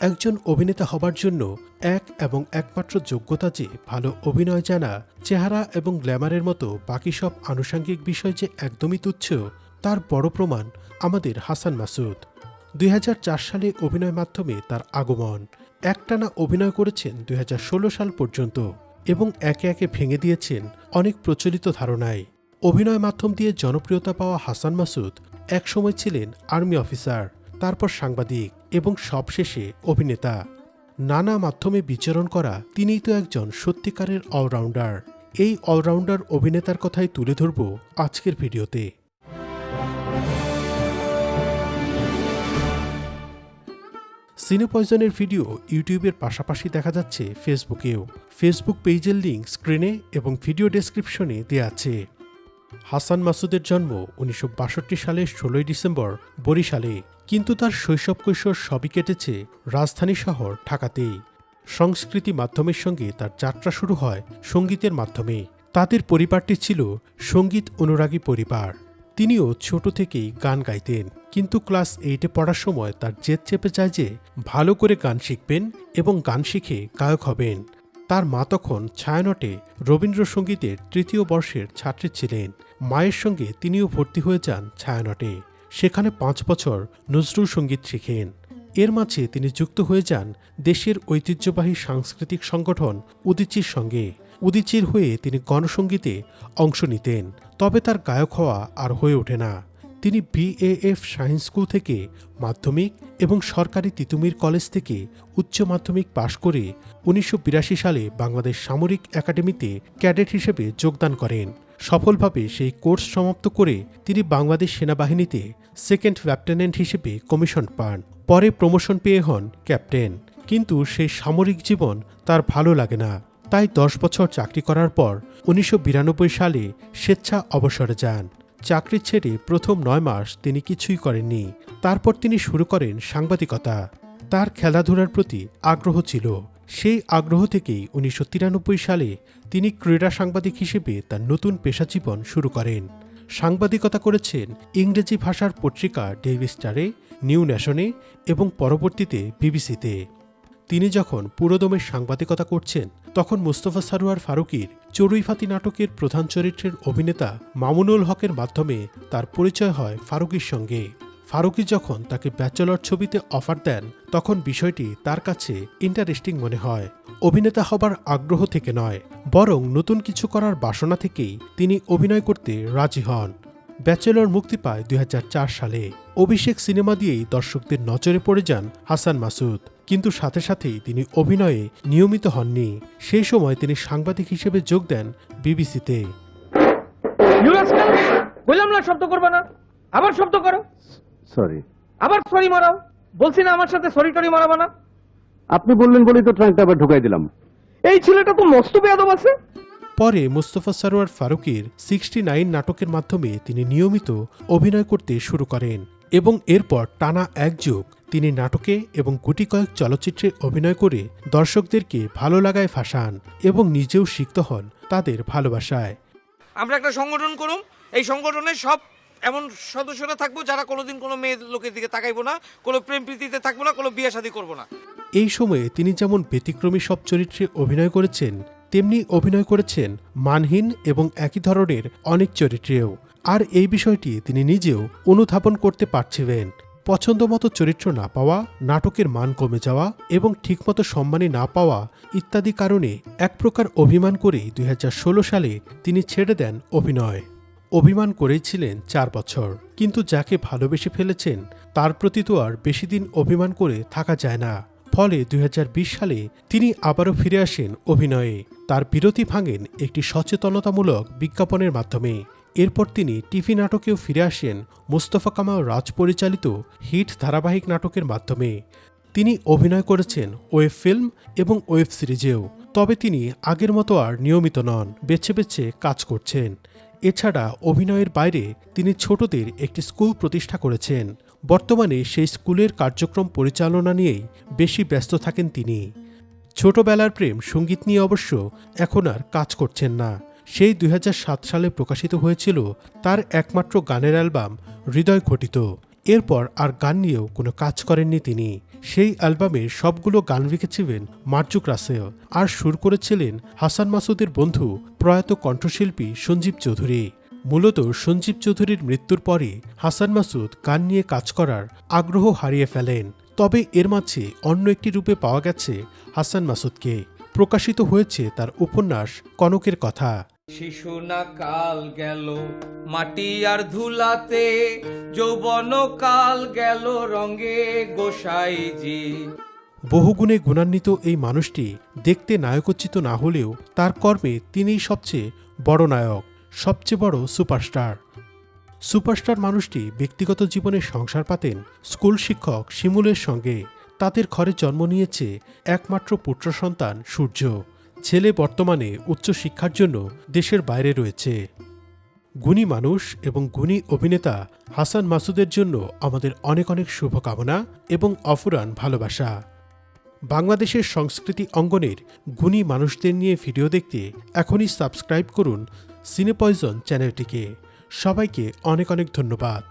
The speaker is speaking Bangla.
একজন অভিনেতা হবার জন্য এক এবং একমাত্র যোগ্যতা যে ভালো অভিনয় জানা, চেহারা এবং গ্ল্যামারের মতো বাকি সব আনুষঙ্গিক বিষয় যে একদমই তুচ্ছ, তার বড় প্রমাণ আমাদের হাসান মাসুদ। ২০০৪ সালে অভিনয় মাধ্যমে তার আগমন। একটানা অভিনয় করেছেন ২০১৬ সাল পর্যন্ত এবং একে একে ভেঙে দিয়েছেন অনেক প্রচলিত ধারণায়। অভিনয় মাধ্যম দিয়ে জনপ্রিয়তা পাওয়া হাসান মাসুদ একসময় ছিলেন আর্মি অফিসার, তারপর সাংবাদিক এবং সবশেষে অভিনেতা। নানা মাধ্যমে বিচরণ করা তিনিই তো একজন সত্যিকারের অলরাউন্ডার। এই অলরাউন্ডার অভিনেতার কথাই তুলে ধরব আজকের ভিডিওতে। সিনে পয়জনের ভিডিও ইউটিউবের পাশাপাশি দেখা যাচ্ছে ফেসবুকেও। ফেসবুক পেজের লিঙ্ক স্ক্রিনে এবং ভিডিও ডেসক্রিপশনে দেওয়া আছে। হাসান মাসুদের জন্ম ১৯৬২ সালের ১৬ ডিসেম্বর বরিশালে, কিন্তু তার শৈশব কৈশোর সবই কেটেছে রাজধানী শহর ঢাকাতেই। সংস্কৃতি মাধ্যমের সঙ্গে তার যাত্রা শুরু হয় সঙ্গীতের মাধ্যমে। তাদের পরিবারটি ছিল সঙ্গীত অনুরাগী পরিবার। তিনিও ছোট থেকেই গান গাইতেন, কিন্তু ক্লাস 8-এ পড়ার সময় তার জেদ চেপে যায় যে ভালো করে গান শিখবেন এবং গান শিখে গায়ক হবেন। তার মা তখন ছায়ানটে রবীন্দ্রসঙ্গীতের ৩য় বর্ষের ছাত্রী ছিলেন। মায়ের সঙ্গে তিনিও ভর্তি হয়ে যান ছায়ানটে। সেখানে 5 বছর নজরুল সঙ্গীত শিখেন। এর মাঝে তিনি যুক্ত হয়ে যান দেশের ঐতিহ্যবাহী সাংস্কৃতিক সংগঠন উদীচীর সঙ্গে। উদীচীর হয়ে তিনি গণসঙ্গীতে অংশ নিতেন, তবে তার গায়ক হওয়া আর হয়ে ওঠে না। তিনি BAF শাহীন স্কুল থেকে মাধ্যমিক এবং সরকারি তিতুমির কলেজ থেকে উচ্চ মাধ্যমিক পাশ করে ১৯৮২ সালে বাংলাদেশ সামরিক একাডেমিতে ক্যাডেট হিসেবে যোগদান করেন। সফলভাবে সেই কোর্স সমাপ্ত করে তিনি বাংলাদেশ সেনাবাহিনীতে সেকেন্ড লেফটেন্যান্ট হিসেবে কমিশন পান। পরে প্রমোশন পেয়ে হন ক্যাপ্টেন, কিন্তু সেই সামরিক জীবন তার ভালো লাগে না। তাই 10 বছর চাকরি করার পর ১৯৯২ সালে স্বেচ্ছা অবসরে যান। চাকরি ছেড়ে প্রথম 9 মাস তিনি কিছুই করেননি। তারপর তিনি শুরু করেন সাংবাদিকতা। তার খেলাধুলার প্রতি আগ্রহ ছিল। সেই আগ্রহ থেকেই ১৯৯৩ সালে তিনি ক্রীড়া সাংবাদিক হিসেবে তার নতুন পেশাজীবন শুরু করেন। সাংবাদিকতা করেছেন ইংরেজি ভাষার পত্রিকা ডেইলি স্টারে, নিউ ন্যাশনে এবং পরবর্তীতে বিবিসিতে। তিনি যখন পুরোদমে সাংবাদিকতা করছেন, তখন মুস্তফা সারোয়ার ফারুকীর চড়ুইভাতি নাটকের প্রধান চরিত্রের অভিনেতা মামুনুল হকের মাধ্যমে তার পরিচয় হয় ফারুকীর সঙ্গে। ফারুকী যখন তাকে ব্যাচেলর ছবিতে অফার দেন, তখন বিষয়টি তার কাছে ইন্টারেস্টিং মনে হয়। অভিনেতা হবার আগ্রহ থেকে নয়, বরং নতুন কিছু করার বাসনা থেকেই তিনি অভিনয় করতে রাজি হন। ব্যাচেলর মুক্তি পায় ২০০৪ সালে। অভিষেক সিনেমা দিয়েই দর্শকদের নজরে পড়ে যান হাসান মাসুদ, কিন্তু সাথে সাথেই তিনি অভিনয়ে নিয়মিত হননি। সেই সময় তিনি সাংবাদিক হিসেবে যোগ দেন বিবিসিতে। বললাম না শব্দ করবে না, আবার শব্দ করো। সরি। আবার সরি মারাও। বলছি না আমার সাথে সরি টরি মারাবো না। আপনি বললেন বলেই তো ট্রাঙ্কটা আবার ঢুকাই দিলাম। এই ছেলেটা তো মস্ত বেয়াদব আছে। পরে মুস্তফা সারোয়ার ফারুকীর 69 নাটকের মাধ্যমে তিনি নিয়মিত অভিনয় করতে শুরু করেন এবং এরপর টানা 1 যুগ তিনি নাটকে এবং গুটি কয়েক চলচ্চিত্রে অভিনয় করে দর্শকদেরকে ভালো লাগায় ফাঁসান এবং নিজেও সিক্ত হন তাদের ভালোবাসায়। আমরা একটা সংগঠন করুম, এই সংগঠনের সব এমন সদস্যরা থাকবো যারা কোনোদিন কোনো মেয়ের লোকের দিকে তাকাইবো না, কোনো প্রেম প্রীতিতে থাকবো না, কোনো বিয়ে শাদী করবো না। এই সময়ে তিনি যেমন ব্যতিক্রমী সব চরিত্রে অভিনয় করেছেন, তেমনি অভিনয় করেছেন মানহীন এবং একই ধরনের অনেক চরিত্রেও। আর এই বিষয়টি তিনি নিজেও অনুধাবন করতে পারছিলেন। পছন্দমতো চরিত্র না পাওয়া, নাটকের মান কমে যাওয়া এবং ঠিকমতো সম্মানী না পাওয়া ইত্যাদি কারণে এক প্রকার অভিমান করেই ২০১৬ সালে তিনি ছেড়ে দেন অভিনয়। অভিমান করেছিলেন 4 বছর, কিন্তু যাকে ভালোবেসে ফেলেছেন তার প্রতি তো আর বেশি দিন অভিমান করে থাকা যায় না। ফলে ২০২০ সালে তিনি আবারও ফিরে আসেন অভিনয়ে। তার বিরতি ভাঙেন একটি সচেতনতামূলক বিজ্ঞাপনের মাধ্যমে। এরপর তিনি টিভি নাটকেও ফিরে আসেন মোস্তফা কামাল রাজ পরিচালিত হিট ধারাবাহিক নাটকের মাধ্যমে। তিনি অভিনয় করেছেন ওয়েব ফিল্ম এবং ওয়েব সিরিজেও, তবে তিনি আগের মতো আর নিয়মিত নন, বেছে বেছে কাজ করছেন। এছাড়া অভিনয়ের বাইরে তিনি ছোটদের একটি স্কুল প্রতিষ্ঠা করেছেন। বর্তমানে সেই স্কুলের কার্যক্রম পরিচালনা নিয়েই বেশি ব্যস্ত থাকেন তিনি। ছোটবেলার প্রেম সঙ্গীত নিয়ে অবশ্য এখন আর কাজ করছেন না। সেই ২০০৭ সালে প্রকাশিত হয়েছিল তার একমাত্র গানের অ্যালবাম হৃদয় ঘটিত। এরপর আর গান নিয়েও কোনো কাজ করেননি তিনি। সেই অ্যালবামের সবগুলো গান লিখেছিলেন মার্জুক রাসেল, আর সুর করেছিলেন হাসান মাসুদের বন্ধু প্রয়াত কণ্ঠশিল্পী সঞ্জীব চৌধুরী। মূলত সঞ্জীব চৌধুরীর মৃত্যুর পরে হাসান মাসুদ গান নিয়ে কাজ করার আগ্রহ হারিয়ে ফেলেন। তবে এর মাঝে অন্য একটি রূপে পাওয়া গেছে হাসান মাসুদকে। প্রকাশিত হয়েছে তার উপন্যাস কনকের কথা। শিশু না কাল গেল মাটি আর ধুলাতে, যৌবন কাল গেল রঙে গোসাইজি। বহুগুণে গুণান্বিত এই মানুষটি দেখতে নায়কোচিত না হলেও তার কর্মে তিনিই সবচেয়ে বড় নায়ক, সবচেয়ে বড় সুপারস্টার। সুপারস্টার মানুষটি ব্যক্তিগত জীবনে সংসার পাতেন স্কুল শিক্ষক শিমুলের সঙ্গে। তাদের ঘরে জন্ম নিয়েছে একমাত্র পুত্র সন্তান সূর্য। ছেলে বর্তমানে উচ্চশিক্ষার জন্য দেশের বাইরে রয়েছে। গুণী মানুষ এবং গুণী অভিনেতা হাসান মাসুদের জন্য আমাদের অনেক অনেক শুভকামনা এবং অফুরান ভালোবাসা। বাংলাদেশের সংস্কৃতি অঙ্গনের গুণী মানুষদের নিয়ে ভিডিও দেখতে এখনই সাবস্ক্রাইব করুন সিনেপয়জন চ্যানেলটিকে। সবাইকে অনেক অনেক ধন্যবাদ।